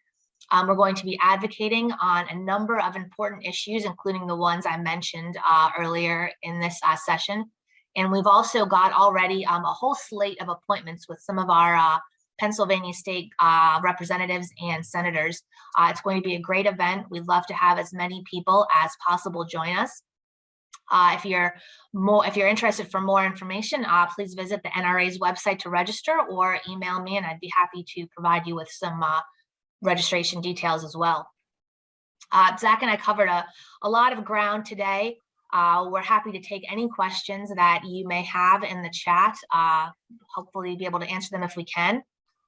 We're going to be advocating on a number of important issues, including the ones I mentioned earlier in this session. And we've also got already a whole slate of appointments with some of our Pennsylvania state representatives and senators. It's going to be a great event. We'd love to have as many people as possible join us. If you're interested for more information, please visit the NRA's website to register, or email me, and I'd be happy to provide you with some registration details as well. Zach and I covered a lot of ground today. We're happy to take any questions that you may have in the chat. Hopefully be able to answer them if we can.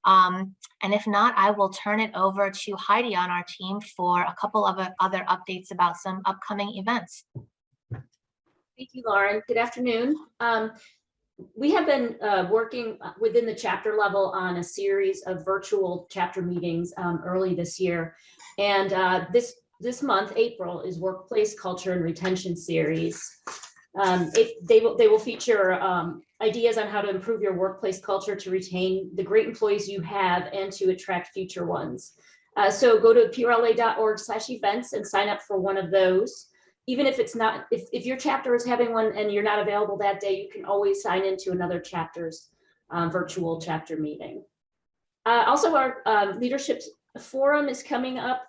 And if not, I will turn it over to Heidi on our team for a couple of other updates about some upcoming events. Thank you, Lauren. Good afternoon. We have been working within the chapter level on a series of virtual chapter meetings early this year. And this month, April, is Workplace Culture and Retention Series. They will feature ideas on how to improve your workplace culture to retain the great employees you have and to attract future ones. So go to prla.org/events and sign up for one of those. Even if it's not, if your chapter is having one and you're not available that day, you can always sign into another chapter's virtual chapter meeting. Also, our leadership forum is coming up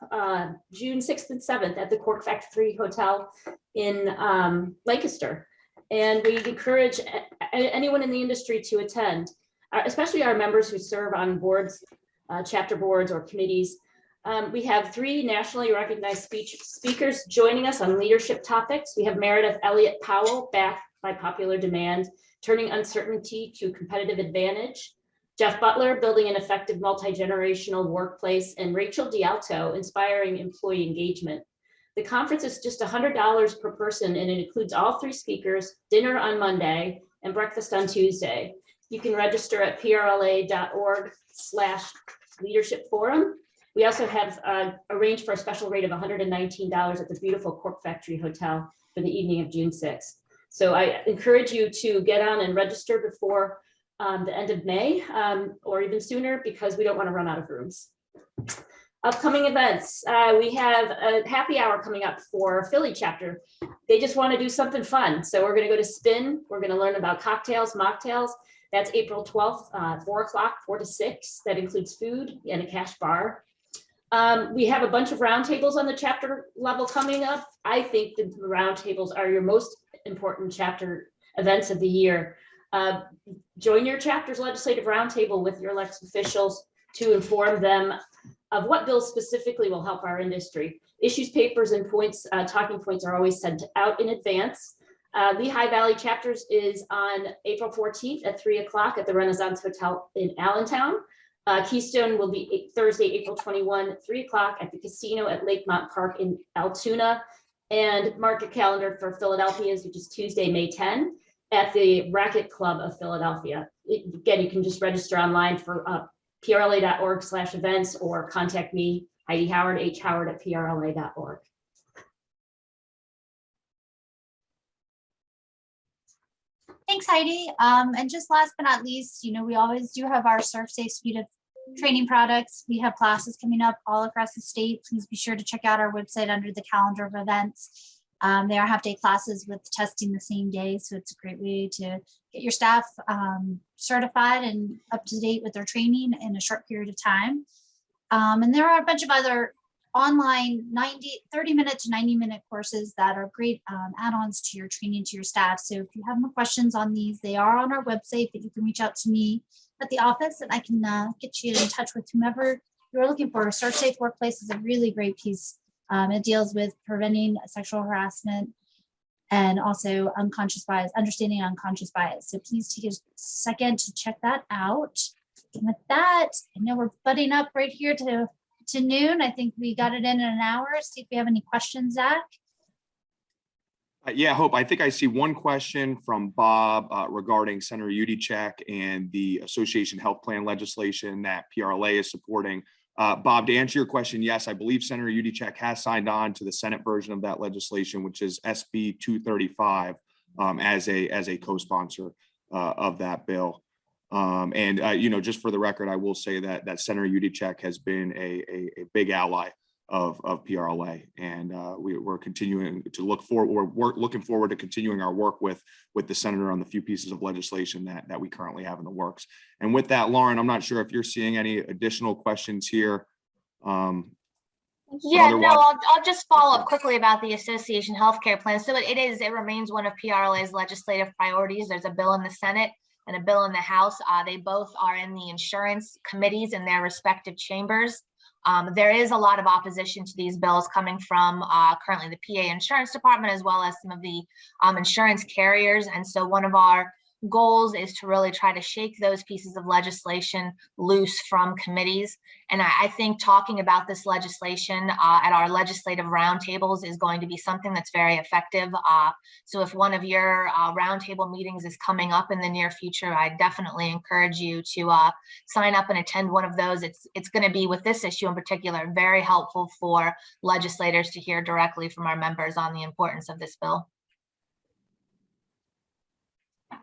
June 6th and 7th at the Cork Factory Hotel in Lancaster. And we encourage anyone in the industry to attend, especially our members who serve on boards, chapter boards or committees. We have 3 nationally recognized speakers joining us on leadership topics. We have Meredith Elliott Powell, back by popular demand, turning uncertainty to competitive advantage. Jeff Butler, building an effective multi-generational workplace, and Rachel D'Alto, inspiring employee engagement. The conference is just $100 per person, and it includes all 3 speakers, dinner on Monday, and breakfast on Tuesday. You can register at prla.org/leadership forum. We also have arranged for a special rate of $119 at the beautiful Cork Factory Hotel for the evening of June 6th. So I encourage you to get on and register before the end of May or even sooner, because we don't want to run out of rooms. Upcoming events, we have a happy hour coming up for Philly chapter. They just want to do something fun. So we're going to go to Spin. We're going to learn about cocktails, mocktails. That's April 12th, 4 o'clock, 4 to 6. That includes food and a cash bar. We have a bunch of roundtables on the chapter level coming up. I think the roundtables are your most important chapter events of the year. Join your chapter's legislative roundtable with your elected officials to inform them of what bills specifically will help our industry. Issues, papers, and points, talking points are always sent out in advance. Lehigh Valley Chapters is on April 14th at 3 o'clock at the Renaissance Hotel in Allentown. Keystone will be Thursday, April 21 at 3 o'clock at the casino at Lakemont Park in Altoona. And mark your calendar for Philadelphia's, which is Tuesday, May 10 at the Racket Club of Philadelphia. Again, you can just register online for prla.org/events or contact me, Heidi Howard, hhoward@prla.org. Thanks, Heidi. And just last but not least, we always do have our Surf Safe suite of training products. We have classes coming up all across the state. Please be sure to check out our website under the calendar of events. They are half-day classes with testing the same day, so it's a great way to get your staff certified and up to date with their training in a short period of time. And there are a bunch of other online 30-minute to 90-minute courses that are great add-ons to your training to your staff. So if you have more questions on these, they are on our website, but you can reach out to me at the office and I can get you in touch with whomever you're looking for. Surf Safe Workplace is a really great piece. It deals with preventing sexual harassment and also unconscious bias, understanding unconscious bias. So please take a second to check that out. And with that, I know we're butting up right here to noon. I think we got it in an hour. See if we have any questions, Zach. Yeah, Hope, I think I see one question from Bob regarding Senator Udicek and the association health plan legislation that PRLA is supporting. Bob, to answer your question, yes, I believe Senator Udicek has signed on to the Senate version of that legislation, which is SB 235, as a co-sponsor of that bill. Just for the record, I will say that Senator Udicek has been a big ally of PRLA, and we're continuing to look forward. We're looking forward to continuing our work with the senator on the few pieces of legislation that we currently have in the works. And with that, Lauren, I'm not sure if you're seeing any additional questions here. Yeah, no, I'll just follow up quickly about the association healthcare plan. So it remains one of PRLA's legislative priorities. There's a bill in the Senate and a bill in the House. They both are in the insurance committees in their respective chambers. There is a lot of opposition to these bills coming from currently the PA Insurance Department, as well as some of the insurance carriers. And so one of our goals is to really try to shake those pieces of legislation loose from committees. And I think talking about this legislation at our legislative roundtables is going to be something that's very effective. So if one of your roundtable meetings is coming up in the near future, I definitely encourage you to sign up and attend one of those. It's going to be, with this issue in particular, very helpful for legislators to hear directly from our members on the importance of this bill.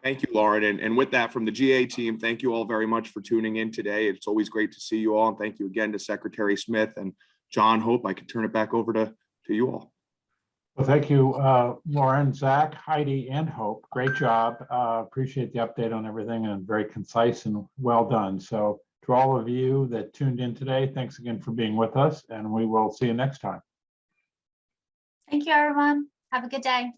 Thank you, Lauren. And with that, from the GA team, thank you all very much for tuning in today. It's always great to see you all. And thank you again to Secretary Smith and John. Hope I can turn it back over to you all. Well, thank you, Lauren, Zach, Heidi, and Hope. Great job. Appreciate the update on everything and very concise and well done. So to all of you that tuned in today, thanks again for being with us, and we will see you next time. Thank you, everyone. Have a good day.